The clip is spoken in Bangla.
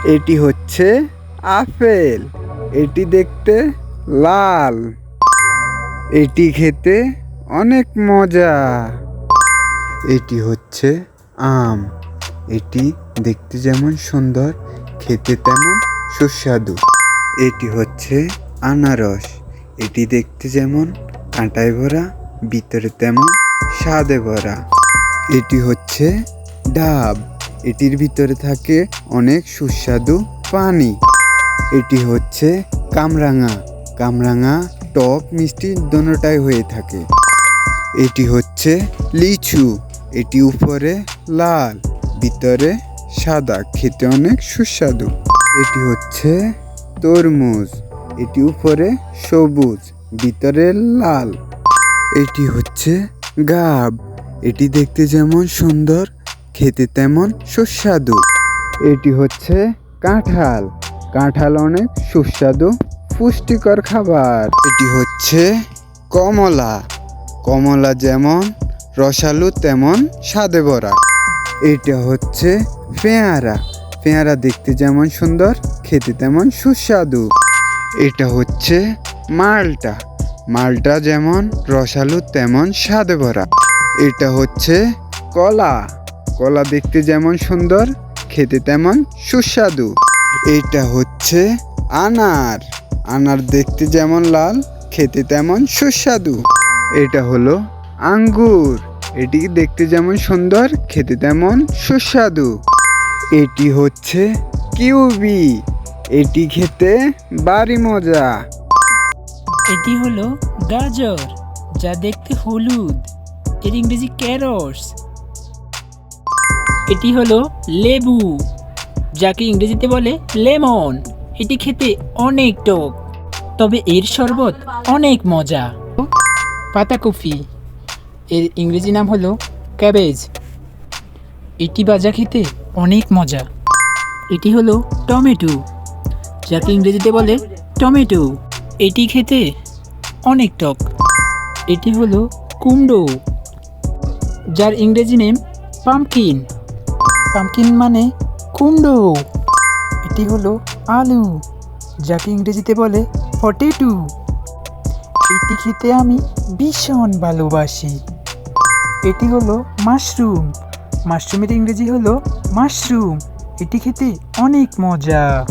এটি হচ্ছে আপেল। এটি দেখতে লাল। এটি খেতে অনেক মজা। এটি হচ্ছে আম। এটি দেখতে যেমন সুন্দর, খেতে তেমন সুস্বাদু। এটি হচ্ছে আনারস। এটি দেখতে যেমন কাঁটায় ভরা, ভিতরে তেমন স্বাদে ভরা। এটি হচ্ছে ডাব। এটির ভিতরে থাকে অনেক সুস্বাদু পানি। এটি হচ্ছে কামরাঙা। কামরাঙা টক মিষ্টি দোনোটাই হয়ে থাকে। এটি হচ্ছে লিচু। এটি উপরে লাল, ভিতরে সাদা, খেতে অনেক সুস্বাদু। এটি হচ্ছে তরমুজ। এটি উপরে সবুজ, ভিতরে লাল। এটি হচ্ছে গাব। এটি দেখতে যেমন সুন্দর, খেতে তেমন সুস্বাদু। এটি হচ্ছে কাঁঠাল। কাঁঠাল অনেক সুস্বাদু, পুষ্টিকর খাবার। এটি হচ্ছে কমলা। কমলা যেমন রসালো তেমন স্বাদে ভরা। এটা হচ্ছে পেয়ারা। পেয়ারা দেখতে যেমন সুন্দর, খেতে তেমন সুস্বাদু। এটা হচ্ছে মালটা। মালটা যেমন রসালো তেমন স্বাদে ভরা। এটা হচ্ছে কলা। কলা দেখতে যেমন সুন্দর, খেতে তেমন সুস্বাদু। এটা হচ্ছে আনার। আনার দেখতে যেমন লাল, খেতে তেমন সুস্বাদু। এটা হলো আঙ্গুর। এটি দেখতে যেমন সুন্দর, খেতে তেমন সুস্বাদু। এটি হচ্ছে কিউবি। এটি খেতে ভারী মজা। এটি হলো গাজর, যা দেখতে হলুদ। এর ইংরেজি ক্যারটস। এটি হলো লেবু, যাকে ইংরেজিতে বলে লেমন। এটি খেতে অনেক টক, তবে এর শরবত অনেক মজা। পাতাকপি, এর ইংরেজি নাম হলো ক্যাবেজ। এটি ভাজা খেতে অনেক মজা। এটি হলো টমেটো, যাকে ইংরেজিতে বলে টমেটো। এটি খেতে অনেক টক। এটি হলো কুমড়ো, যার ইংরেজি নেম পাম্পকিন। পাম্পকিন মানে কুমড়ো। এটি হলো আলু, যাকে ইংরেজিতে বলে পটেটো। এটি খেতে আমি ভীষণ ভালোবাসি। এটি হলো মাশরুম। মাশরুমের ইংরেজি হলো মাশরুম। এটি খেতে অনেক মজা।